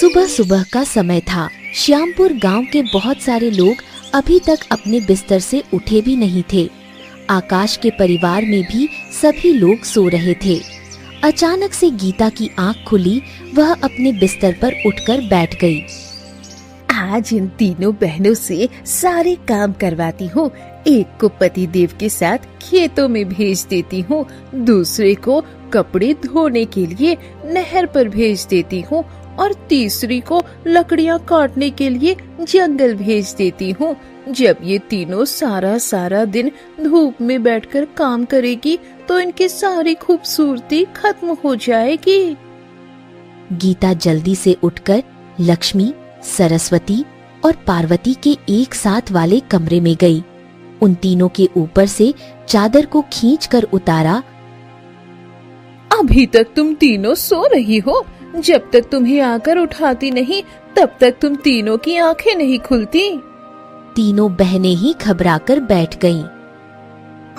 सुबह सुबह का समय था। श्यामपुर गांव के बहुत सारे लोग अभी तक अपने बिस्तर से उठे भी नहीं थे। आकाश के परिवार में भी सभी लोग सो रहे थे। अचानक से गीता की आंख खुली। वह अपने बिस्तर पर उठकर बैठ गई। आज इन तीनों बहनों से सारे काम करवाती हूँ। एक को पतिदेव के साथ खेतों में भेज देती हूँ, दूसरे को कपड़े धोने के लिए नहर पर भेज देती हूँ और तीसरी को लकड़ियाँ काटने के लिए जंगल भेज देती हूँ। जब ये तीनों सारा दिन धूप में बैठकर काम करेगी तो इनकी सारी खूबसूरती खत्म हो जाएगी। गीता जल्दी से उठकर लक्ष्मी, सरस्वती और पार्वती के एक साथ वाले कमरे में गई। उन तीनों के ऊपर से चादर को खींचकर उतारा। अभी तक तुम तीनों सो रही हो। जब तक तुम्हें आकर उठाती नहीं तब तक तुम तीनों की आंखें नहीं खुलती। तीनों बहनें ही घबराकर बैठ गईं।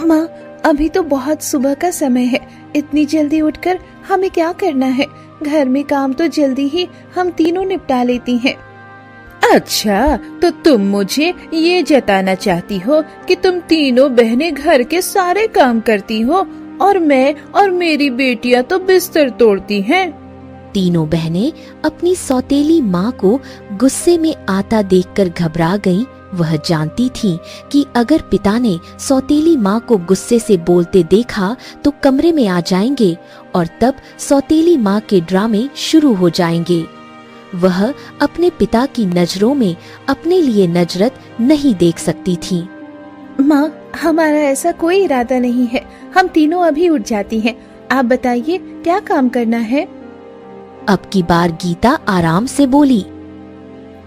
माँ, अभी तो बहुत सुबह का समय है। इतनी जल्दी उठकर हमें क्या करना है? घर में काम तो जल्दी ही हम तीनों निपटा लेती हैं। अच्छा, तो तुम मुझे ये जताना चाहती हो कि तुम तीनों बहनें घर के सारे काम करती हो और मैं और मेरी बेटियां तो बिस्तर तोड़ती हैं। तीनों बहनें अपनी सौतेली माँ को गुस्से में आता देखकर घबरा गईं। वह जानती थीं कि अगर पिता ने सौतेली माँ को गुस्से से बोलते देखा तो कमरे में आ जाएंगे और तब सौतेली माँ के ड्रामे शुरू हो जाएंगे। वह अपने पिता की नजरों में अपने लिए नजरत नहीं देख सकती थी। माँ, हमारा ऐसा कोई इरादा नहीं है। हम तीनों अभी उठ जाती हैं। आप बताइए क्या काम करना है? अब की बार गीता आराम से बोली।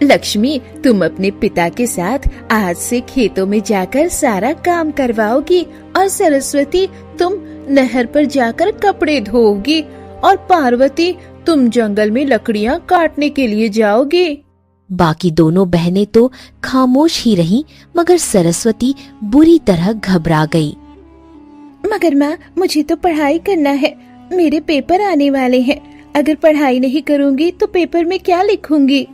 लक्ष्मी, तुम अपने पिता के साथ आज से खेतों में जाकर सारा काम करवाओगी और सरस्वती तुम नहर पर जाकर कपड़े धोओगी और पार्वती तुम जंगल में लकड़ियाँ काटने के लिए जाओगी। बाकी दोनों बहनें तो खामोश ही रहीं, मगर सरस्वती बुरी तरह घबरा गई। मगर माँ, मुझे तो पढ़ाई करना है। मेरे पेपर आने वाले हैं। अगर पढ़ाई नहीं करूँगी तो पेपर में क्या लिखूंगी?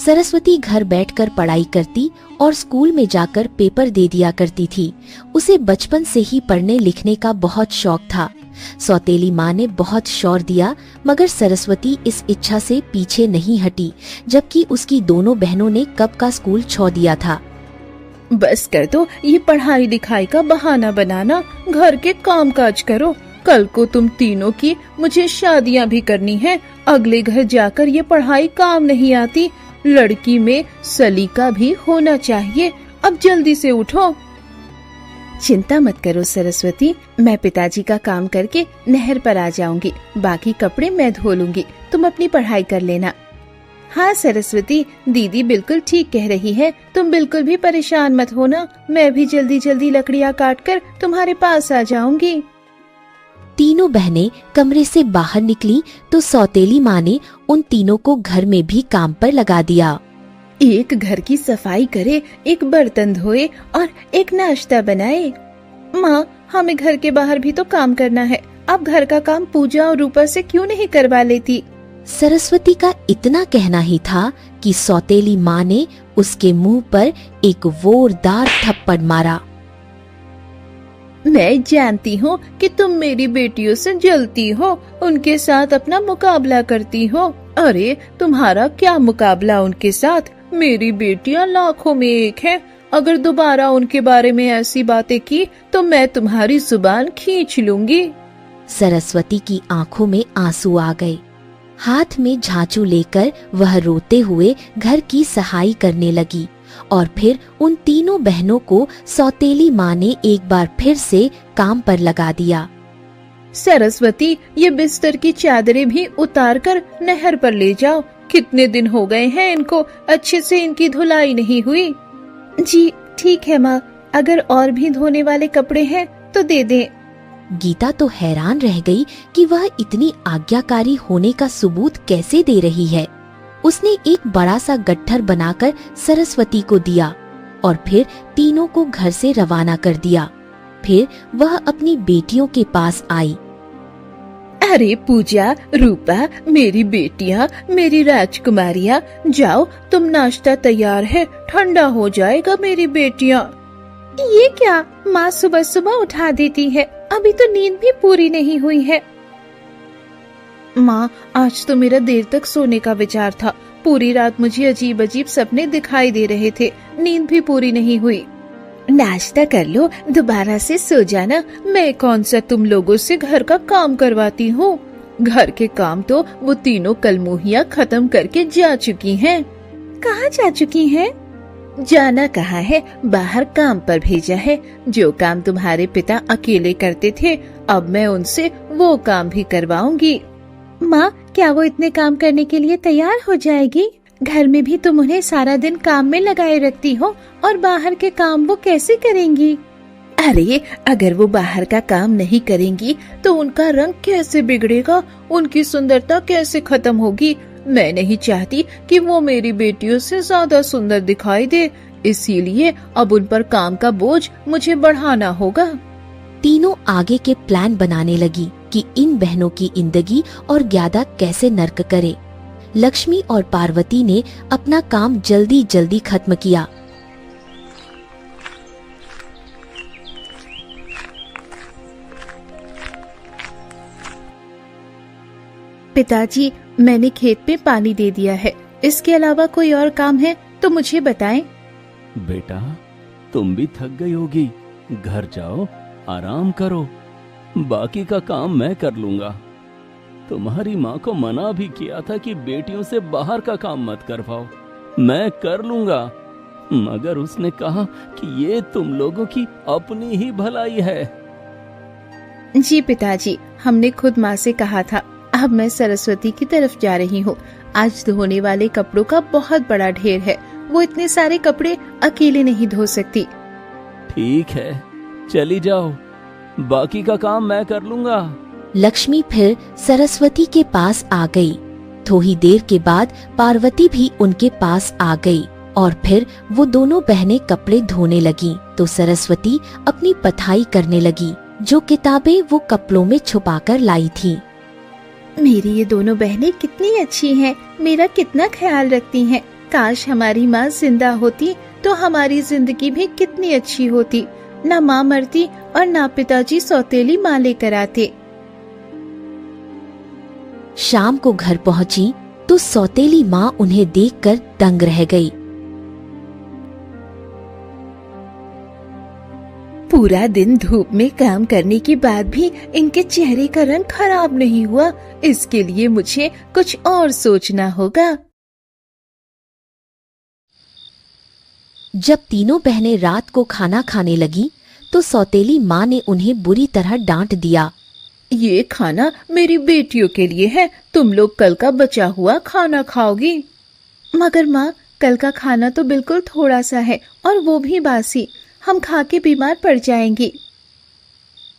सरस्वती घर बैठकर पढ़ाई करती और स्कूल में जाकर पेपर दे दिया करती थी। उसे बचपन से ही पढ़ने लिखने का बहुत शौक था। सौतेली माँ ने बहुत शौर दिया, मगर सरस्वती इस इच्छा से पीछे नहीं हटी, जबकि उसकी दोनों बहनों ने कब का स्कूल छोड़ दिया था। बस कर दो ये पढ़ाई लिखाई का बहाना बनाना। घर के काम काज करो। कल को तुम तीनों की मुझे शादियाँ भी करनी है। अगले घर जाकर ये पढ़ाई काम नहीं आती। लड़की में सलीका भी होना चाहिए। अब जल्दी से उठो। चिंता मत करो सरस्वती, मैं पिताजी का काम करके नहर पर आ जाऊंगी। बाकी कपड़े मैं धो लूंगी। तुम अपनी पढ़ाई कर लेना। हाँ सरस्वती, दीदी बिल्कुल ठीक कह रही है। तुम बिल्कुल भी परेशान मत होना। मैं भी जल्दी जल्दी लकड़ियाँ काटकर तुम्हारे पास आ जाऊंगी। तीनों बहनें कमरे से बाहर निकली तो सौतेली माँ ने उन तीनों को घर में भी काम पर लगा दिया। एक घर की सफाई करे, एक बर्तन धोए और एक नाश्ता बनाए। माँ, हमें घर के बाहर भी तो काम करना है। अब घर का काम पूजा और रूपा से क्यों नहीं करवा लेती? सरस्वती का इतना कहना ही था कि सौतेली माँ ने उसके मुंह पर एक जोरदार थप्पड़ मारा। मैं जानती हूँ कि तुम मेरी बेटियों से जलती हो, उनके साथ अपना मुकाबला करती हो। अरे तुम्हारा क्या मुकाबला उनके साथ? मेरी बेटियाँ लाखों में एक हैं। अगर दोबारा उनके बारे में ऐसी बातें की तो मैं तुम्हारी जुबान खींच लूंगी। सरस्वती की आंखों में आंसू आ गए। हाथ में झांचू लेकर वह रोते हुए घर की सहाई करने लगी और फिर उन तीनों बहनों को सौतेली माँ ने एक बार फिर से काम पर लगा दिया। सरस्वती, ये बिस्तर की चादरें भी उतार कर नहर पर ले जाओ। कितने दिन हो गए हैं इनको अच्छे से इनकी धुलाई नहीं हुई। जी ठीक है माँ, अगर और भी धोने वाले कपड़े हैं तो दे दें। गीता तो हैरान रह गई कि वह इतनी आज्ञाकारी होने का सबूत कैसे दे रही है। उसने एक बड़ा सा गट्ठर बनाकर सरस्वती को दिया और फिर तीनों को घर से रवाना कर दिया। फिर वह अपनी बेटियों के पास आई। अरे पूजा, रूपा, मेरी बेटियाँ, मेरी राजकुमारियाँ, जाओ तुम, नाश्ता तैयार है, ठंडा हो जाएगा मेरी बेटियाँ। ये क्या, माँ सुबह सुबह उठा देती है, अभी तो नींद भी पूरी नहीं हुई है। माँ, आज तो मेरा देर तक सोने का विचार था, पूरी रात मुझे अजीब अजीब सपने दिखाई दे रहे थे, नींद भी पूरी नहीं हुई। नाश्ता कर लो, दोबारा से सो जाना, मैं कौन सा तुम लोगों से घर का काम करवाती हूँ। घर के काम तो वो तीनों कलमुहियाँ खत्म करके जा चुकी हैं। कहाँ जा चुकी हैं? जाना कहाँ है, बाहर काम पर भेजा है। जो काम तुम्हारे पिता अकेले करते थे, अब मैं उनसे वो काम भी करवाऊंगी। माँ, क्या वो इतने काम करने के लिए तैयार हो जाएगी? घर में भी तुम उन्हें सारा दिन काम में लगाए रखती हो, और बाहर के काम वो कैसे करेंगी? अरे, अगर वो बाहर का काम नहीं करेंगी तो उनका रंग कैसे बिगड़ेगा, उनकी सुंदरता कैसे खत्म होगी। मैं नहीं चाहती कि वो मेरी बेटियों से ज्यादा सुंदर दिखाई दे, इसीलिए अब उन पर काम का बोझ मुझे बढ़ाना होगा। तीनों आगे के प्लान बनाने लगी कि इन बहनों की जिंदगी और ज्यादा कैसे नर्क करे। लक्ष्मी और पार्वती ने अपना काम जल्दी जल्दी खत्म किया। पिताजी, मैंने खेत पे पानी दे दिया है, इसके अलावा कोई और काम है तो मुझे बताएं। बेटा, तुम भी थक गई होगी, घर जाओ, आराम करो, बाकी का काम मैं कर लूंगा। तुम्हारी माँ को मना भी किया था कि बेटियों से बाहर का काम मत करवाओ, मैं कर लूंगा, मगर उसने कहा कि ये तुम लोगों की अपनी ही भलाई है। जी पिताजी, हमने खुद माँ से कहा था। अब मैं सरस्वती की तरफ जा रही हूँ। आज धोने वाले कपड़ों का बहुत बड़ा ढेर है, वो इतने सारे कपड़े अकेले नहीं धो सकती। ठीक है, चली जाओ, बाकी का काम मैं कर लूंगा। लक्ष्मी फिर सरस्वती के पास आ गई। थोड़ी देर के बाद पार्वती भी उनके पास आ गई और फिर वो दोनों बहनें कपड़े धोने लगी तो सरस्वती अपनी पढ़ाई करने लगी, जो किताबें वो कपड़ों में छुपाकर लाई थी। मेरी ये दोनों बहनें कितनी अच्छी हैं, मेरा कितना ख्याल रखती हैं। काश हमारी माँ जिंदा होती तो हमारी जिंदगी भी कितनी अच्छी होती, ना माँ मरती और ना पिताजी सौतेली माँ लेकर आते। शाम को घर पहुंची तो सौतेली माँ उन्हें देखकर दंग रह गई। पूरा दिन धूप में काम करने के बाद भी इनके चेहरे का रंग खराब नहीं हुआ, इसके लिए मुझे कुछ और सोचना होगा। जब तीनों बहनें रात को खाना खाने लगी तो सौतेली माँ ने उन्हें बुरी तरह डांट दिया। ये खाना मेरी बेटियों के लिए है, तुम लोग कल का बचा हुआ खाना खाओगी। मगर माँ, कल का खाना तो बिल्कुल थोड़ा सा है और वो भी बासी, हम खा के बीमार पड़ जाएंगी।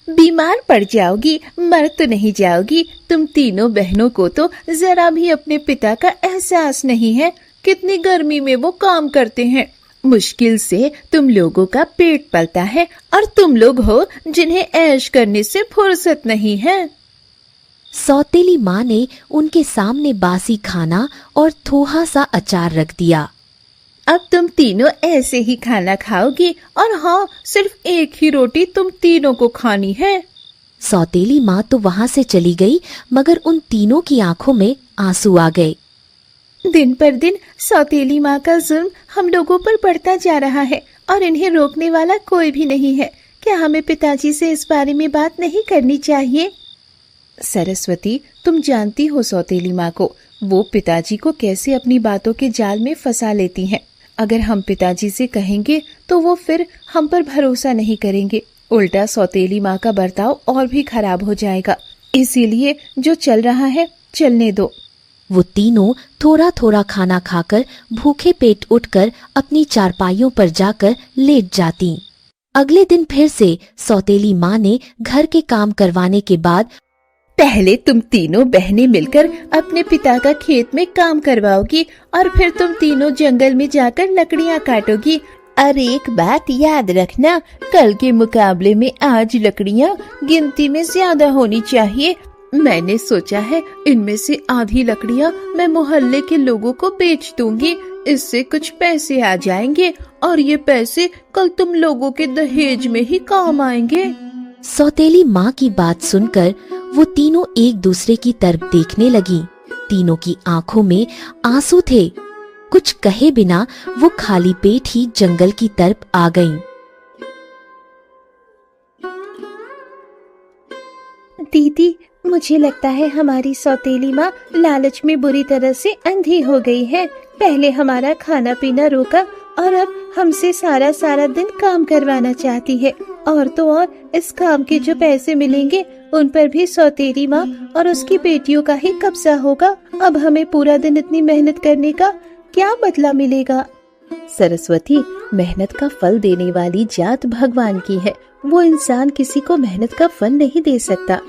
बीमार पड़ जाओगी, मर तो नहीं जाओगी। तुम तीनों बहनों को तो जरा भी अपने पिता का एहसास नहीं है, कितनी गर्मी में वो काम करते हैं। मुश्किल से तुम लोगों का पेट पलता है और तुम लोग हो जिन्हें ऐश करने से फुर्सत नहीं है। सौतेली माँ ने उनके सामने बासी खाना और थोड़ा सा अचार रख दिया। अब तुम तीनों ऐसे ही खाना खाओगी, और हाँ, सिर्फ एक ही रोटी तुम तीनों को खानी है। सौतेली माँ तो वहाँ से चली गई, मगर उन तीनों की आंखों में आंसू आ गए। दिन पर दिन सौतेली माँ का जुल्म हम लोगों पर बढ़ता जा रहा है और इन्हें रोकने वाला कोई भी नहीं है। क्या हमें पिताजी से इस बारे में बात नहीं करनी चाहिए? सरस्वती, तुम जानती हो सौतेली माँ को, वो पिताजी को कैसे अपनी बातों के जाल में फंसा लेती हैं। अगर हम पिताजी से कहेंगे तो वो फिर हम पर भरोसा नहीं करेंगे, उल्टा सौतेली माँ का बर्ताव और भी खराब हो जाएगा। इसीलिए जो चल रहा है चलने दो। वो तीनों थोड़ा थोड़ा खाना खाकर भूखे पेट उठकर अपनी चारपाइयों पर जाकर लेट जाती। अगले दिन फिर से सौतेली माँ ने घर के काम करवाने के बाद पहले तुम तीनों बहनें मिलकर अपने पिता का खेत में काम करवाओगी और फिर तुम तीनों जंगल में जाकर लकड़ियाँ काटोगी। और एक बात याद रखना, कल के मुकाबले में आज लकड़ियाँ गिनती में ज्यादा होनी चाहिए, मैंने सोचा है इनमें से आधी लकड़ियाँ मैं मोहल्ले के लोगों को बेच दूंगी, इससे कुछ पैसे आ जाएंगे और ये पैसे कल तुम लोगों के दहेज में ही काम आएंगे। सौतेली माँ की बात सुनकर वो तीनों एक दूसरे की तरफ देखने लगी। तीनों की आंखों में आंसू थे। कुछ कहे बिना वो खाली पेट ही जंगल की तरफ आ गईं। दीदी, मुझे लगता है हमारी सौतेली माँ लालच में बुरी तरह से अंधी हो गई है। पहले हमारा खाना पीना रोका और अब हमसे सारा सारा दिन काम करवाना चाहती है। और तो और इस काम के जो पैसे मिलेंगे उन पर भी सौतेली माँ और उसकी बेटियों का ही कब्जा होगा। अब हमें पूरा दिन इतनी मेहनत करने का क्या बदला मिलेगा? सरस्वती, मेहनत का फल देने वाली जात भगवान की है। वो इंसान किसी को मेहनत का फल नहीं दे सकता।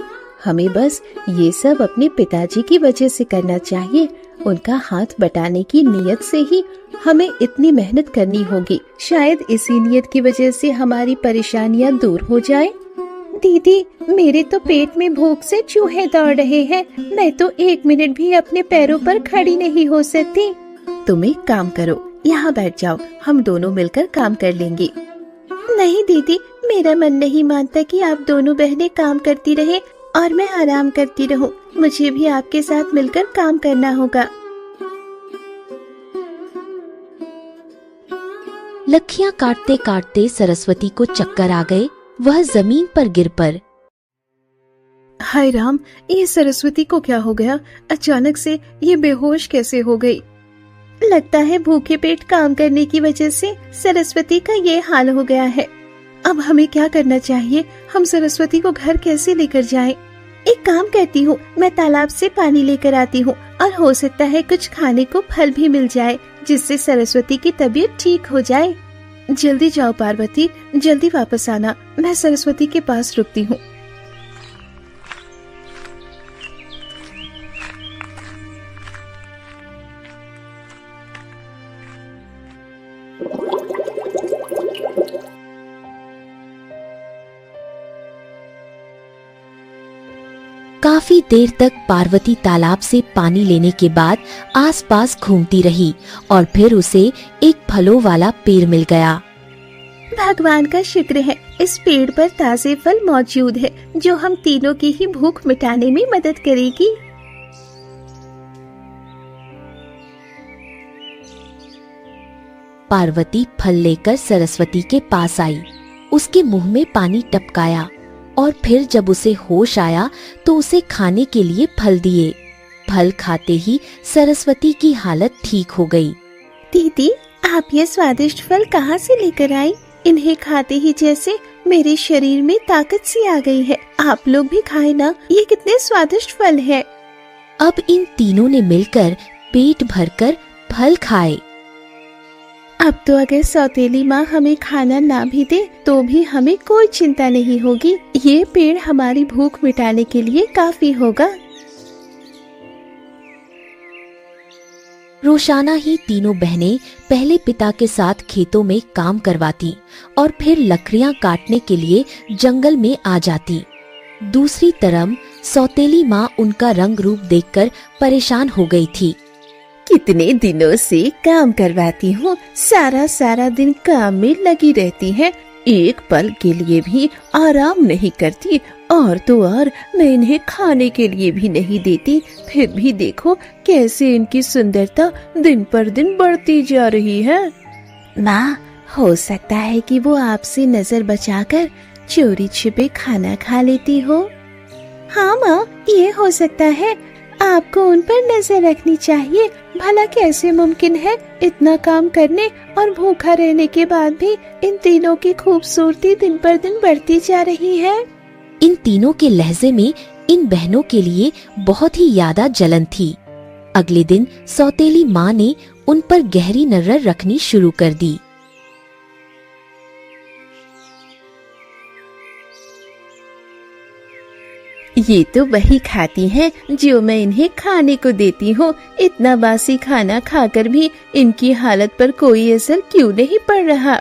हमें बस ये सब अपने पिताजी की वजह से करना चाहिए। उनका हाथ बटाने की नीयत से ही हमें इतनी मेहनत करनी होगी। शायद इसी नीयत की वजह से हमारी परेशानियां दूर हो जाएं। दीदी, मेरे तो पेट में भूख से चूहे दौड़ रहे हैं। मैं तो 1 मिनट भी अपने पैरों पर खड़ी नहीं हो सकती। तुम एक काम करो, यहाँ बैठ जाओ, हम दोनों मिलकर काम कर लेंगे। नहीं दीदी, मेरा मन नहीं मानता कि आप दोनों बहनें काम करती रहे और मैं आराम करती रहूं। मुझे भी आपके साथ मिलकर काम करना होगा। लकड़ियां काटते काटते सरस्वती को चक्कर आ गए। वह जमीन पर गिर पड़। हाय राम, ये सरस्वती को क्या हो गया? अचानक से ये बेहोश कैसे हो गई? लगता है भूखे पेट काम करने की वजह से सरस्वती का ये हाल हो गया है। अब हमें क्या करना चाहिए? हम सरस्वती को घर कैसे लेकर जाएं? एक काम करती हूँ, मैं तालाब से पानी लेकर आती हूँ और हो सकता है कुछ खाने को फल भी मिल जाए, जिससे सरस्वती की तबीयत ठीक हो जाए। जल्दी जाओ पार्वती, जल्दी वापस आना। मैं सरस्वती के पास रुकती हूँ। काफी देर तक पार्वती तालाब से पानी लेने के बाद आसपास घूमती रही और फिर उसे एक फलों वाला पेड़ मिल गया। भगवान का शुक्र है, इस पेड़ पर ताजे फल मौजूद है जो हम तीनों की ही भूख मिटाने में मदद करेगी। पार्वती फल लेकर सरस्वती के पास आई। उसके मुंह में पानी टपकाया और फिर जब उसे होश आया तो उसे खाने के लिए फल दिए। फल खाते ही सरस्वती की हालत ठीक हो गई। दीदी, आप ये स्वादिष्ट फल कहाँ से लेकर आई? इन्हें खाते ही जैसे मेरे शरीर में ताकत सी आ गई है। आप लोग भी खाए ना, ये कितने स्वादिष्ट फल है। अब इन तीनों ने मिलकर पेट भरकर फल खाए। अब तो अगर सौतेली माँ हमें खाना ना भी दे तो भी हमें कोई चिंता नहीं होगी। ये पेड़ हमारी भूख मिटाने के लिए काफी होगा। रोजाना ही तीनों बहनें पहले पिता के साथ खेतों में काम करवाती और फिर लकड़ियां काटने के लिए जंगल में आ जाती। दूसरी तरफ सौतेली माँ उनका रंग रूप देखकर परेशान हो गई थी। कितने दिनों से काम करवाती हूँ, सारा सारा दिन काम में लगी रहती है, एक पल के लिए भी आराम नहीं करती। और तो और मैं इन्हें खाने के लिए भी नहीं देती। फिर भी देखो कैसे इनकी सुंदरता दिन पर दिन बढ़ती जा रही है। माँ, हो सकता है कि वो आपसे नजर बचाकर चोरी छिपे खाना खा लेती हो। हाँ माँ, ये हो सकता है। आपको उन पर नजर रखनी चाहिए। भला कैसे मुमकिन है इतना काम करने और भूखा रहने के बाद भी इन तीनों की खूबसूरती दिन पर दिन बढ़ती जा रही है। इन तीनों के लहजे में इन बहनों के लिए बहुत ही ज्यादा जलन थी। अगले दिन सौतेली माँ ने उन पर गहरी नजर रखनी शुरू कर दी। ये तो वही खाती हैं जो मैं इन्हें खाने को देती हूँ। इतना बासी खाना खाकर भी इनकी हालत पर कोई असर क्यों नहीं पड़ रहा?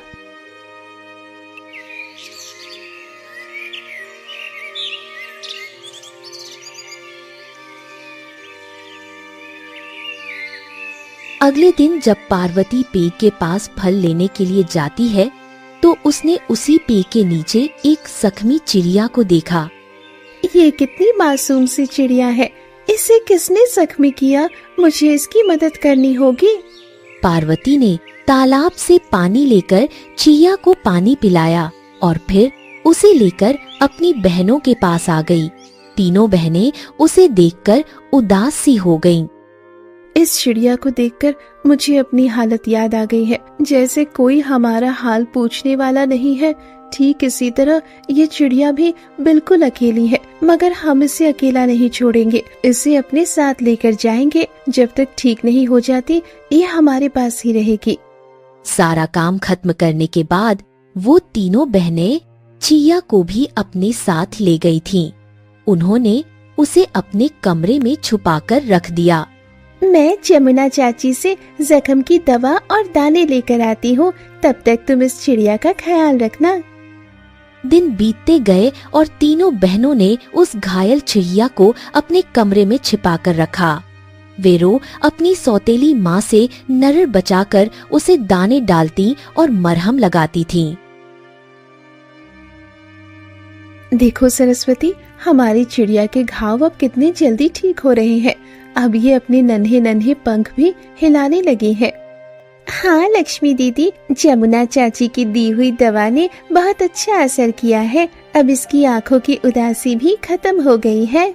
अगले दिन जब पार्वती पेड़ के पास फल लेने के लिए जाती है तो उसने उसी पेड़ के नीचे एक जख्मी चिड़िया को देखा। ये कितनी मासूम सी चिड़िया है, इसे किसने जख्मी किया? मुझे इसकी मदद करनी होगी। पार्वती ने तालाब से पानी लेकर चिड़िया को पानी पिलाया और फिर उसे लेकर अपनी बहनों के पास आ गई। तीनों बहनें उसे देखकर उदास सी हो गईं। इस चिड़िया को देखकर मुझे अपनी हालत याद आ गई है। जैसे कोई हमारा हाल पूछने वाला नहीं है, ठीक इसी तरह ये चिड़िया भी बिल्कुल अकेली है, मगर हम इसे अकेला नहीं छोड़ेंगे। इसे अपने साथ लेकर जाएंगे। जब तक ठीक नहीं हो जाती ये हमारे पास ही रहेगी। सारा काम खत्म करने के बाद वो तीनों बहनें चिड़िया को भी अपने साथ ले गई थीं। उन्होंने उसे अपने कमरे में छुपाकर रख दिया। मैं जमुना चाची से जख्म की दवा और दाने लेकर आती हूँ, तब तक तुम इस चिड़िया का ख्याल रखना। दिन बीतते गए और तीनों बहनों ने उस घायल चिड़िया को अपने कमरे में छिपाकर रखा। वेरो अपनी सौतेली माँ से नरड़ बचाकर उसे दाने डालती और मरहम लगाती थीं। देखो सरस्वती, हमारी चिड़िया के घाव अब कितने जल्दी ठीक हो रहे हैं। अब ये अपने नन्हे नन्हे पंख भी हिलाने लगी है। हाँ लक्ष्मी दीदी, जमुना चाची की दी हुई दवा ने बहुत अच्छा असर किया है। अब इसकी आंखों की उदासी भी खत्म हो गई है।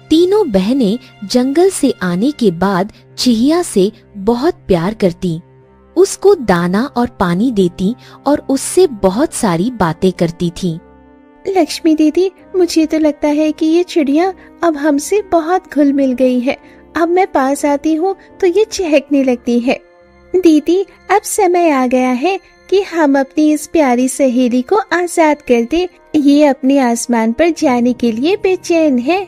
तीनों बहनें जंगल से आने के बाद चिड़िया से बहुत प्यार करती, उसको दाना और पानी देती और उससे बहुत सारी बातें करती थीं। लक्ष्मी दीदी, मुझे तो लगता है कि ये चिड़िया अब हमसे बहुत घुल मिल गई है। अब मैं पास आती हूँ तो ये चहकने लगती है। दीदी, अब समय आ गया है कि हम अपनी इस प्यारी सहेली को आजाद कर दे। ये अपने आसमान पर जाने के लिए बेचैन है।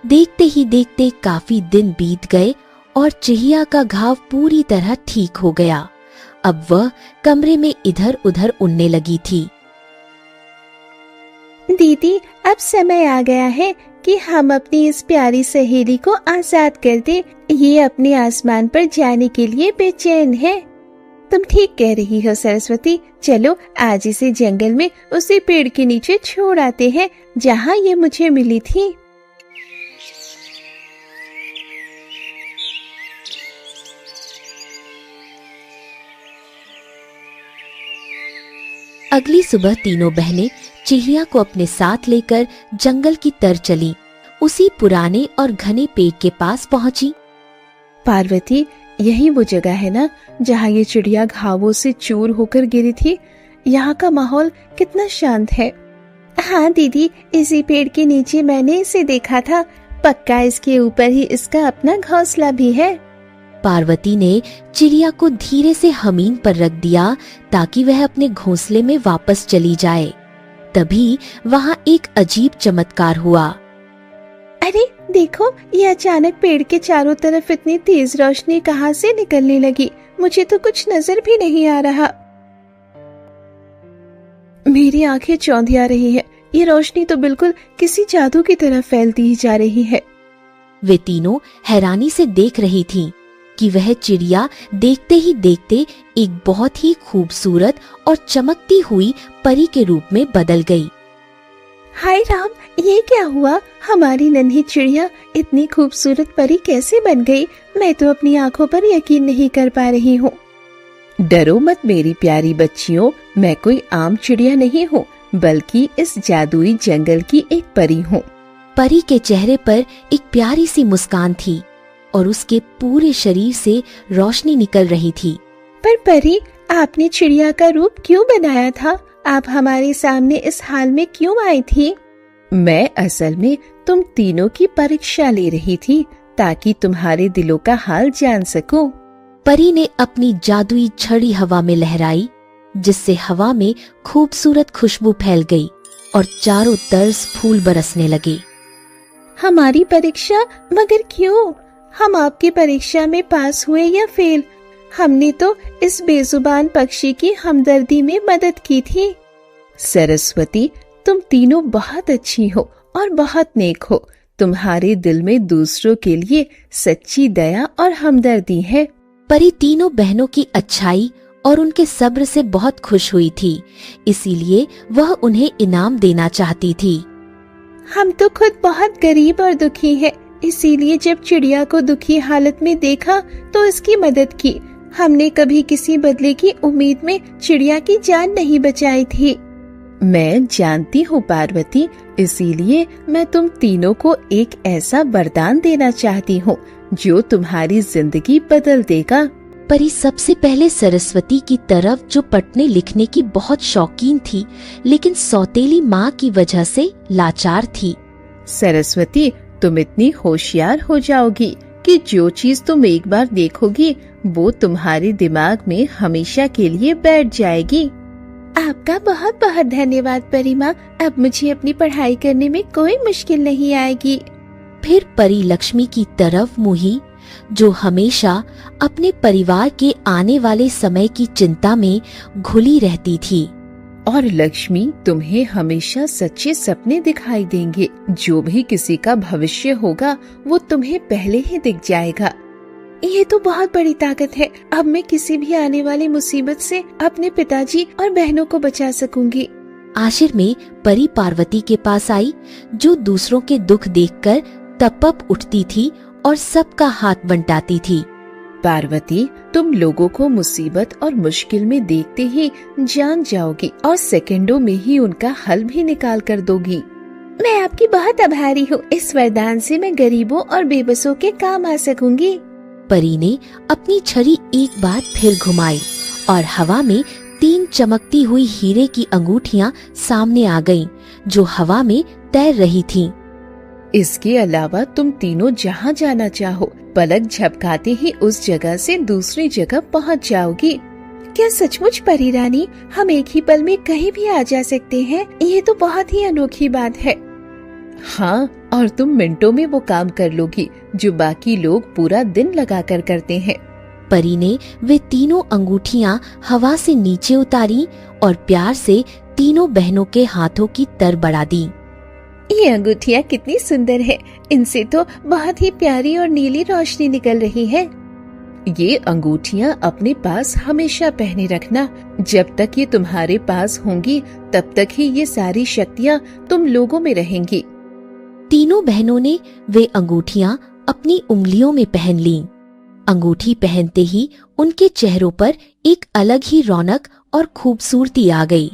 देखते ही देखते काफी दिन बीत गए और चिड़िया का घाव पूरी तरह ठीक हो गया। अब वह कमरे में इधर उधर उड़ने लगी थी। दीदी, अब समय आ गया है कि हम अपनी इस प्यारी सहेली को आजाद कर दे। ये अपने आसमान पर जाने के लिए बेचैन है। तुम ठीक कह रही हो सरस्वती। चलो आज इसे जंगल में उसी पेड़ के नीचे छोड़ आते हैं जहाँ ये मुझे मिली थी। अगली सुबह तीनों बहनें चिड़िया को अपने साथ लेकर जंगल की तरफ चली। उसी पुराने और घने पेड़ के पास पहुंची। पार्वती, यही वो जगह है ना जहाँ ये चिड़िया घावों से चूर होकर गिरी थी? यहाँ का माहौल कितना शांत है। हाँ दीदी, इसी पेड़ के नीचे मैंने इसे देखा था। पक्का इसके ऊपर ही इसका अपना घोंसला भी है। पार्वती ने चिड़िया को धीरे से जमीन पर रख दिया ताकि वह अपने घोंसले में वापस चली जाए। तभी वहाँ एक अजीब चमत्कार हुआ। अरे देखो, ये अचानक पेड़ के चारों तरफ इतनी तेज रोशनी कहाँ से निकलने लगी? मुझे तो कुछ नजर भी नहीं आ रहा। मेरी आंखें चौंधिया रही है। ये रोशनी तो बिल्कुल किसी जादू की तरह फैलती ही जा रही है। वे तीनों हैरानी से देख रही थीं कि वह चिड़िया देखते ही देखते एक बहुत ही खूबसूरत और चमकती हुई परी के रूप में बदल गई। हाय राम, ये क्या हुआ? हमारी नन्ही चिड़िया इतनी खूबसूरत परी कैसे बन गई? मैं तो अपनी आंखों पर यकीन नहीं कर पा रही हूँ। डरो मत मेरी प्यारी बच्चियों, मैं कोई आम चिड़िया नहीं हूँ, बल्कि इस जादुई जंगल की एक परी हूँ। परी के चेहरे पर एक प्यारी सी मुस्कान थी और उसके पूरे शरीर से रोशनी निकल रही थी। पर परी, आपने चिड़िया का रूप क्यों बनाया था? आप हमारे सामने इस हाल में क्यों आई थी? मैं असल में तुम तीनों की परीक्षा ले रही थी ताकि तुम्हारे दिलों का हाल जान सकूं। परी ने अपनी जादुई छड़ी हवा में लहराई, जिससे हवा में खूबसूरत खुशबू फैल गई और चारों तरफ फूल बरसने लगे। हमारी परीक्षा? मगर क्यों? हम आपकी परीक्षा में पास हुए या फेल? हमने तो इस बेजुबान पक्षी की हमदर्दी में मदद की थी। सरस्वती, तुम तीनों बहुत अच्छी हो और बहुत नेक हो। तुम्हारे दिल में दूसरों के लिए सच्ची दया और हमदर्दी है। परी तीनों बहनों की अच्छाई और उनके सब्र से बहुत खुश हुई थी, इसीलिए वह उन्हें इनाम देना चाहती थी। हम तो खुद बहुत गरीब और दुखी हैं, इसीलिए जब चिड़िया को दुखी हालत में देखा तो उसकी मदद की। हमने कभी किसी बदले की उम्मीद में चिड़िया की जान नहीं बचाई थी। मैं जानती हूँ पार्वती, इसीलिए मैं तुम तीनों को एक ऐसा वरदान देना चाहती हूँ जो तुम्हारी जिंदगी बदल देगा। परी सबसे पहले सरस्वती की तरफ, जो पढ़ने लिखने की बहुत शौकीन थी लेकिन सौतेली माँ की वजह से लाचार थी। सरस्वती, तुम इतनी होशियार हो जाओगी कि जो चीज तुम एक बार देखोगी वो तुम्हारे दिमाग में हमेशा के लिए बैठ जाएगी। आपका बहुत बहुत धन्यवाद परी माँ, अब मुझे अपनी पढ़ाई करने में कोई मुश्किल नहीं आएगी। फिर परी लक्ष्मी की तरफ मुही, जो हमेशा अपने परिवार के आने वाले समय की चिंता में घुली रहती थी। और लक्ष्मी, तुम्हें हमेशा सच्चे सपने दिखाई देंगे। जो भी किसी का भविष्य होगा वो तुम्हें पहले ही दिख जाएगा। ये तो बहुत बड़ी ताकत है। अब मैं किसी भी आने वाली मुसीबत से अपने पिताजी और बहनों को बचा सकूंगी। आखिर में परी पार्वती के पास आई, जो दूसरों के दुख देखकर तपप उठती थी और सबका हाथ बंटाती थी। पार्वती, तुम लोगों को मुसीबत और मुश्किल में देखते ही जान जाओगी और सेकंडों में ही उनका हल भी निकाल कर दोगी। मैं आपकी बहुत आभारी हूँ। इस वरदान से मैं गरीबों और बेबसों के काम आ सकूंगी। परी ने अपनी छड़ी एक बार फिर घुमाई और हवा में 3 चमकती हुई हीरे की अंगूठियां सामने आ गईं, जो हवा में तैर रही थीं। इसके अलावा तुम तीनों जहाँ जाना चाहो, पलक झपकाते ही उस जगह से दूसरी जगह पहुँच जाओगी। क्या सचमुच परी रानी, हम एक ही पल में कहीं भी आ जा सकते हैं? ये तो बहुत ही अनोखी बात है। हाँ, और तुम मिनटों में वो काम कर लोगी जो बाकी लोग पूरा दिन लगाकर करते हैं। परी ने वे तीनों अंगूठियां हवा से नीचे उतारी और प्यार से तीनों बहनों के हाथों की तर बढ़ा दी। ये अंगूठियाँ कितनी सुंदर है, इनसे तो बहुत ही प्यारी और नीली रोशनी निकल रही है। ये अंगूठियाँ अपने पास हमेशा पहने रखना। जब तक ये तुम्हारे पास होंगी तब तक ही ये सारी शक्तियाँ तुम लोगों में रहेंगी। तीनों बहनों ने वे अंगूठियां अपनी उंगलियों में पहन लीं। अंगूठी पहनते ही उनके चेहरों पर एक अलग ही रौनक और खूबसूरती आ गई।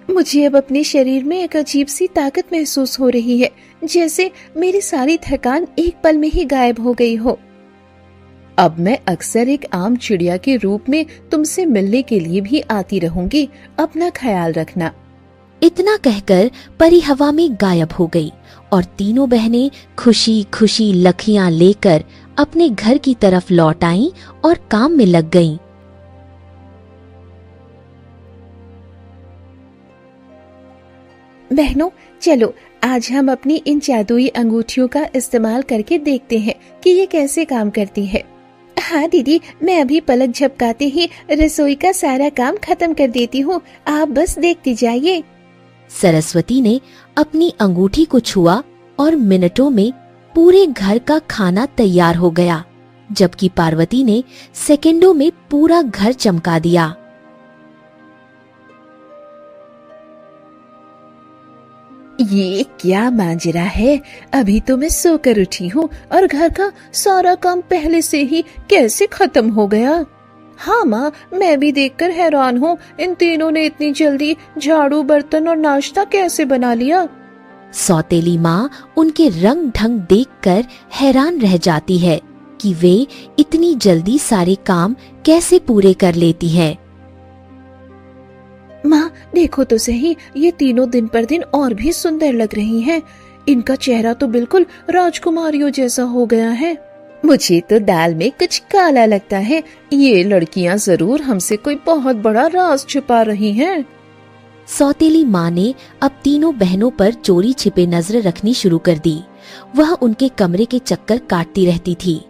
मुझे अब अपने शरीर में एक अजीब सी ताकत महसूस हो रही है, जैसे मेरी सारी थकान एक पल में ही गायब हो गई हो। अब मैं अक्सर एक आम चिड़िया के रूप में तुमसे मिलने के लिए भी आती रहूंगी। अपना ख्याल रखना। इतना कहकर परी हवा में गायब हो गई और तीनों बहनें खुशी खुशी लकड़ियां लेकर अपने घर की तरफ लौट आईं और काम में लग गईं। बहनों, चलो आज हम अपनी इन जादुई अंगूठियों का इस्तेमाल करके देखते हैं कि ये कैसे काम करती है। हाँ दीदी, मैं अभी पलक झपकाते ही रसोई का सारा काम खत्म कर देती हूँ, आप बस देखती जाइए। सरस्वती ने अपनी अंगूठी को छुआ और मिनटों में पूरे घर का खाना तैयार हो गया, जबकि पार्वती ने सेकंडों में पूरा घर चमका दिया। ये क्या माजरा है? अभी तो मैं सोकर उठी हूँ और घर का सारा काम पहले से ही कैसे खत्म हो गया। हाँ माँ, मैं भी देखकर हैरान हूँ, इन तीनों ने इतनी जल्दी झाड़ू, बर्तन और नाश्ता कैसे बना लिया। सौतेली माँ उनके रंग ढंग देखकर हैरान रह जाती है कि वे इतनी जल्दी सारे काम कैसे पूरे कर लेती हैं। माँ देखो तो सही, ये तीनों दिन पर दिन और भी सुंदर लग रही हैं। इनका चेहरा तो बिल्कुल राजकुमारियों जैसा हो गया है। मुझे तो दाल में कुछ काला लगता है। ये लड़कियाँ जरूर हमसे कोई बहुत बड़ा राज छुपा रही हैं। सौतेली माँ ने अब तीनों बहनों पर चोरी छिपे नजर रखनी शुरू कर दी। वह उनके कमरे के चक्कर काटती रहती थी।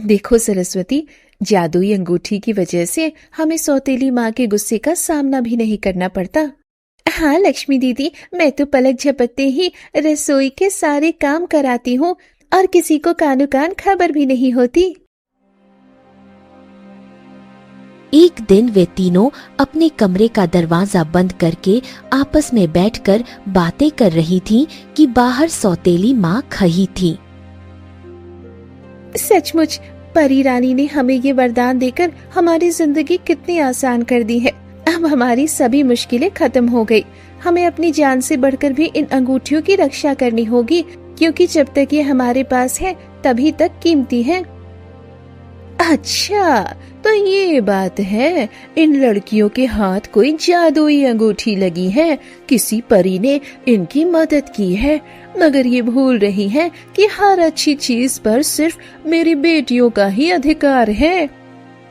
देखो सरस्वती, जादुई अंगूठी की वजह से हमें सौतेली माँ के गुस्से का सामना भी नहीं करना पड़ता। हाँ लक्ष्मी दीदी, मैं तो पलक झपकते ही रसोई के सारे काम कराती हूँ और किसी को कानो कान खबर भी नहीं होती। एक दिन वे तीनों अपने कमरे का दरवाजा बंद करके आपस में बैठकर बातें कर रही थीं कि बाहर सौतेली माँ खड़ी थी। सचमुच परी रानी ने हमें ये वरदान देकर हमारी जिंदगी कितनी आसान कर दी है। अब हमारी सभी मुश्किलें खत्म हो गई। हमें अपनी जान से बढ़कर भी इन अंगूठियों की रक्षा करनी होगी, क्योंकि जब तक ये हमारे पास है तभी तक कीमती है। अच्छा, तो ये बात है, इन लड़कियों के हाथ कोई जादुई अंगूठी लगी है। किसी परी ने इनकी मदद की है, मगर ये भूल रही है कि हर अच्छी चीज पर सिर्फ मेरी बेटियों का ही अधिकार है।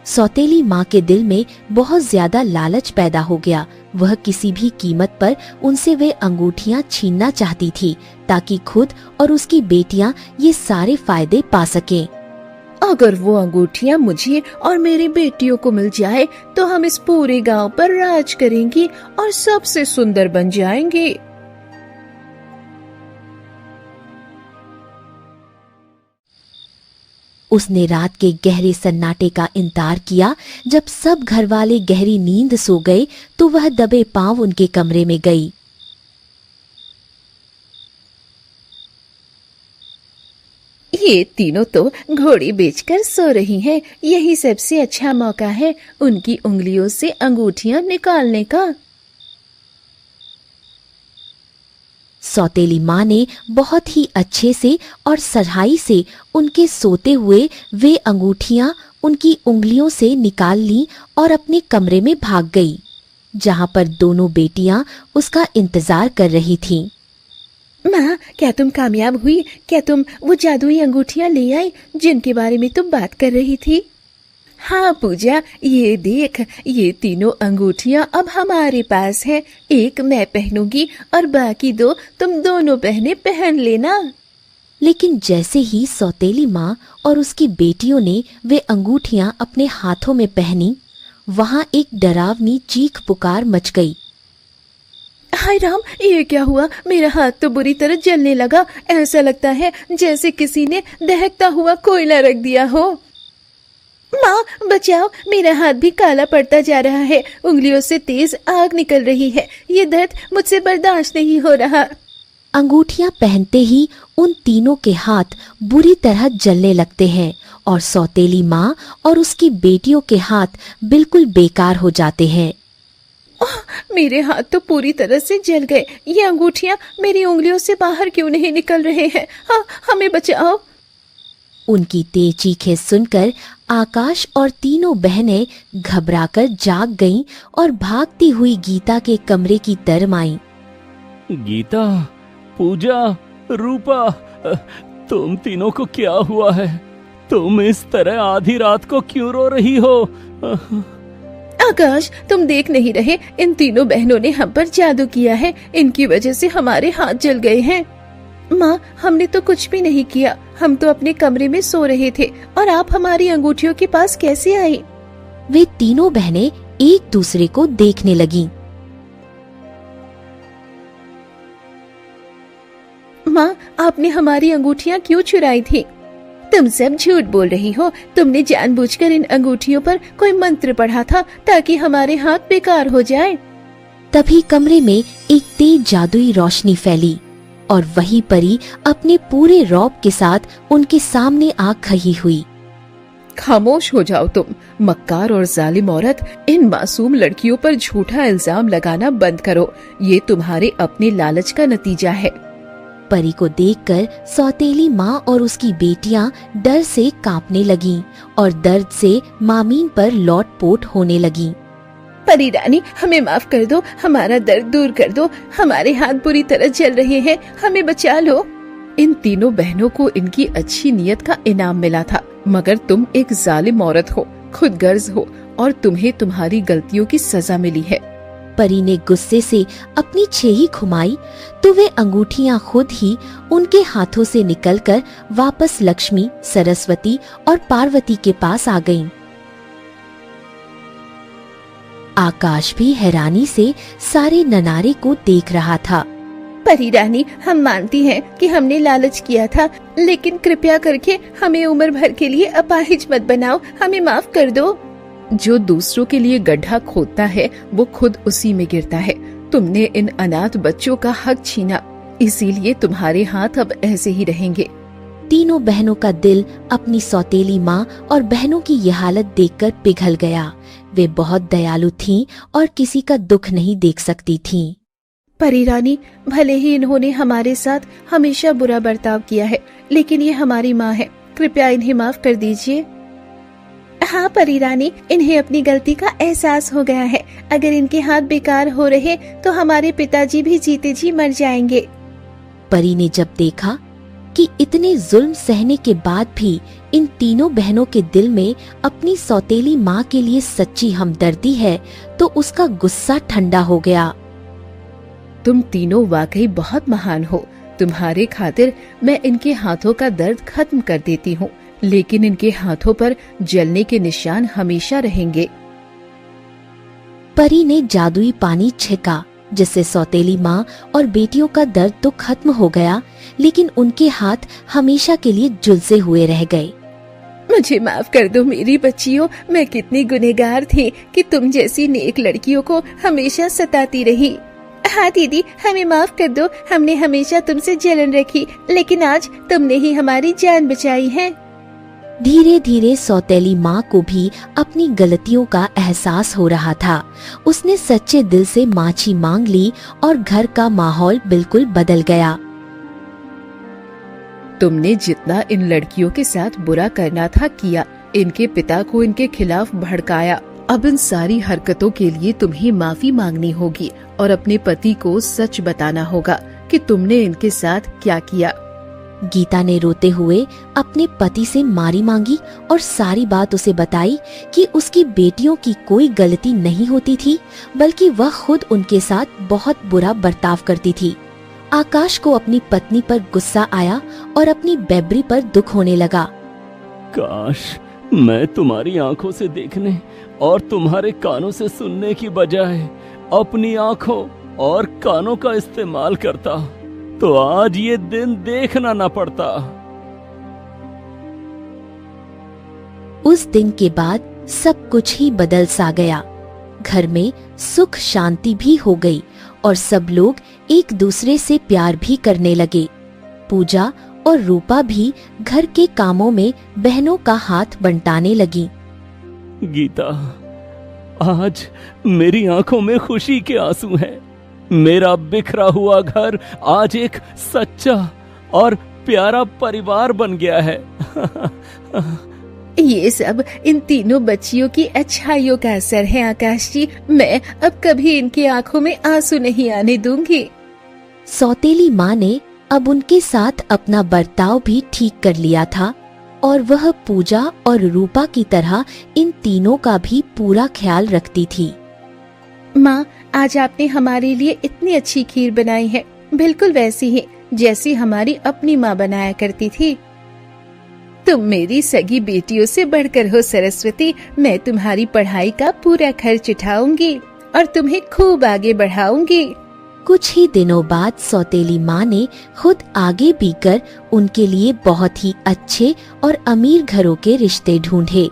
सौतेली माँ के दिल में बहुत ज्यादा लालच पैदा हो गया। वह किसी भी कीमत पर उनसे वे अंगूठियाँ छीनना चाहती थी, ताकि खुद और उसकी बेटियां ये सारे फायदे पा सकें। अगर वो अंगूठियाँ मुझे और मेरी बेटियों को मिल जाए तो हम इस पूरे गांव पर राज करेंगी और सबसे सुंदर बन जाएंगे। उसने रात के गहरे सन्नाटे का इंतजार किया। जब सब घरवाले गहरी नींद सो गए तो वह दबे पांव उनके कमरे में गई। ये तीनों तो घोड़ी बेचकर सो रही हैं। यही सबसे अच्छा मौका है उनकी उंगलियों से अंगूठियां निकालने का। सौतेली माँ ने बहुत ही अच्छे से और सराहई से उनके सोते हुए वे अंगूठियां उनकी उंगलियों से निकाल ली और अपने कमरे में भाग गई, जहां पर दोनों बेटियां उसका इंतजार कर रही थीं। माँ, क्या तुम कामयाब हुई? क्या तुम वो जादुई अंगूठियां ले आई जिनके बारे में तुम बात कर रही थी? हाँ पूजा, ये देख, ये तीनों अंगूठियां अब हमारे पास हैं। एक मैं पहनूंगी और बाकी दो तुम दोनों बहनें पहन लेना। लेकिन जैसे ही सौतेली माँ और उसकी बेटियों ने वे अंगूठियां अपने हाथों में पहनी, वहां एक डरावनी चीख पुकार मच गई। हाय राम, ये क्या हुआ? मेरा हाथ तो बुरी तरह जलने लगा। ऐसा लगता है जैसे किसी ने दहकता हुआ कोयला रख दिया हो। माँ बचाओ, मेरा हाथ भी काला पड़ता जा रहा है। उंगलियों से तेज आग निकल रही है। ये दर्द मुझसे बर्दाश्त नहीं हो रहा। अंगूठियां पहनते ही उन तीनों के हाथ बुरी तरह जलने लगते हैं और सौतेली माँ और उसकी बेटियों के हाथ बिल्कुल बेकार हो जाते हैं। मेरे हाथ तो पूरी तरह से जल गए। ये अंगूठियां मेरी उंगलियों से बाहर क्यों नहीं निकल रहे हैं? हाँ, हमें बचाओ। उनकी तेज चीखें सुनकर आकाश और तीनों बहनें घबराकर जाग गईं और भागती हुई गीता के कमरे की तरफ आईं। गीता, पूजा, रूपा, तुम तीनों को क्या हुआ है? तुम इस तरह आधी रात को क्यों रो रही हो? आकाश, तुम देख नहीं रहे? इन तीनों बहनों ने हम पर जादू किया है। इनकी वजह से हमारे हाथ जल गए हैं। माँ, हमने तो कुछ भी नहीं किया। हम तो अपने कमरे में सो रहे थे और आप हमारी अंगूठियों के पास कैसे आई? वे तीनों बहनें एक दूसरे को देखने लगीं। माँ, आपने हमारी अंगूठियाँ क्यों चुराई थी? तुम सब झूठ बोल रही हो। तुमने जानबूझकर इन अंगूठियों पर कोई मंत्र पढ़ा था ताकि हमारे हाथ बेकार हो जाए। तभी कमरे में एक तेज जादुई रोशनी फैली और वही परी अपने पूरे रौब के साथ उनके सामने आ खड़ी हुई। खामोश हो जाओ तुम, मक्कार और जालिम औरत। इन मासूम लड़कियों पर झूठा इल्जाम लगाना बंद करो। ये तुम्हारे अपने लालच का नतीजा है। परी को देखकर सौतेली माँ और उसकी बेटियां डर से कांपने लगीं और दर्द से मामीन पर लौटपोट होने लगीं। परी रानी, हमें माफ कर दो। हमारा दर्द दूर कर दो। हमारे हाथ बुरी तरह जल रहे हैं। हमें बचा लो। इन तीनों बहनों को इनकी अच्छी नीयत का इनाम मिला था, मगर तुम एक जालिम औरत हो, खुदगर्ज हो और तुम्हें तुम्हारी गलतियों की सजा मिली है। परी ने गुस्से से अपनी छेही घुमाई तो वे अंगूठियां खुद ही उनके हाथों से निकलकर वापस लक्ष्मी, सरस्वती और पार्वती के पास आ गईं। आकाश भी हैरानी से सारे ननारे को देख रहा था। परी रानी, हम मानती हैं कि हमने लालच किया था, लेकिन कृपया करके हमें उम्र भर के लिए अपाहिज मत बनाओ, हमें माफ कर दो। जो दूसरों के लिए गड्ढा खोदता है वो खुद उसी में गिरता है। तुमने इन अनाथ बच्चों का हक छीना, इसीलिए तुम्हारे हाथ अब ऐसे ही रहेंगे। तीनों बहनों का दिल अपनी सौतेली माँ और बहनों की यह हालत देखकर पिघल गया। वे बहुत दयालु थीं और किसी का दुख नहीं देख सकती थीं। परी रानी, भले ही इन्होंने हमारे साथ हमेशा बुरा बर्ताव किया है, लेकिन ये हमारी माँ है, कृपया इन्हें माफ कर दीजिए। हाँ परी रानी, इन्हें अपनी गलती का एहसास हो गया है। अगर इनके हाथ बेकार हो रहे तो हमारे पिताजी भी जीते जी मर जाएंगे। परी ने जब देखा कि इतने जुल्म सहने के बाद भी इन तीनों बहनों के दिल में अपनी सौतेली माँ के लिए सच्ची हमदर्दी है, तो उसका गुस्सा ठंडा हो गया। तुम तीनों वाकई बहुत महान हो। तुम्हारे खातिर मैं इनके हाथों का दर्द खत्म कर देती हूँ, लेकिन इनके हाथों पर जलने के निशान हमेशा रहेंगे। परी ने जादुई पानी छिड़का, जिससे सौतेली माँ और बेटियों का दर्द तो खत्म हो गया, लेकिन उनके हाथ हमेशा के लिए झुलसे हुए रह गए। मुझे माफ कर दो मेरी बच्चियों, मैं कितनी गुनहगार थी कि तुम जैसी नेक लड़कियों को हमेशा सताती रही। हाँ दीदी, हमें माफ कर दो, हमने हमेशा तुमसे जलन रखी, लेकिन आज तुमने ही हमारी जान बचाई है। धीरे धीरे सौतेली माँ को भी अपनी गलतियों का एहसास हो रहा था। उसने सच्चे दिल से माछी मांग ली और घर का माहौल बिल्कुल बदल गया। तुमने जितना इन लड़कियों के साथ बुरा करना था किया, इनके पिता को इनके खिलाफ भड़काया। अब इन सारी हरकतों के लिए तुम्हें माफी मांगनी होगी और अपने पति को सच बताना होगा कि तुमने इनके साथ क्या किया। गीता ने रोते हुए अपने पति से माफी मांगी और सारी बात उसे बताई कि उसकी बेटियों की कोई गलती नहीं होती थी, बल्कि वह खुद उनके साथ बहुत बुरा बर्ताव करती थी। आकाश को अपनी पत्नी पर गुस्सा आया और अपनी बेबरी पर दुख होने लगा। काश मैं तुम्हारी आंखों से देखने और तुम्हारे कानों से सुनने की बजाय अपनी आंखों और कानों का इस्तेमाल करता, तो आज ये दिन देखना न पड़ता। उस दिन के बाद सब कुछ ही बदल सा गया। घर में सुख शांति भी हो गई और सब लोग एक दूसरे से प्यार भी करने लगे। पूजा और रूपा भी घर के कामों में बहनों का हाथ बंटाने लगी। गीता, आज मेरी आंखों में खुशी के आंसू हैं। मेरा बिखरा हुआ घर आज एक सच्चा और प्यारा परिवार बन गया है। ये सब इन तीनों बच्चियों की अच्छाइयों का असर है आकाश जी। मैं अब कभी इनकी आंखों में आंसू नहीं आने दूंगी। सौतेली माँ ने अब उनके साथ अपना बर्ताव भी ठीक कर लिया था और वह पूजा और रूपा की तरह इन तीनों का भी पूरा ख्याल रखती थी। माँ, आज आपने हमारे लिए इतनी अच्छी खीर बनाई है, बिल्कुल वैसी ही जैसी हमारी अपनी माँ बनाया करती थी। तुम मेरी सगी बेटियों से बढ़कर हो सरस्वती। मैं तुम्हारी पढ़ाई का पूरा खर्च उठाऊंगी और तुम्हें खूब आगे बढ़ाऊंगी। कुछ ही दिनों बाद सौतेली माँ ने खुद आगे बढ़कर उनके लिए बहुत ही अच्छे और अमीर घरों के रिश्ते ढूंढे।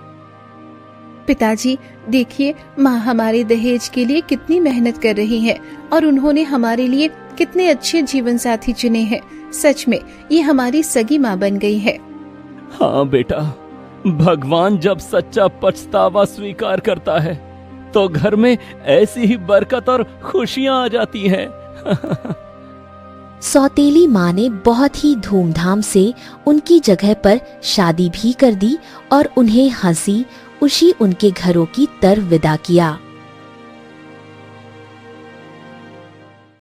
पिताजी, देखिए माँ हमारे दहेज के लिए कितनी मेहनत कर रही है और उन्होंने हमारे लिए कितने अच्छे जीवन साथी चुने हैं। सच में ये हमारी सगी माँ बन गई है। हाँ बेटा, भगवान जब सच्चा पछतावा स्वीकार करता है तो घर में ऐसी ही बरकत और खुशियाँ आ जाती हैं। सौतेली माँ ने बहुत ही धूमधाम से उनकी जगह पर शादी भी कर दी और उन्हें हंसी खुशी उनके घरों की तरफ विदा किया।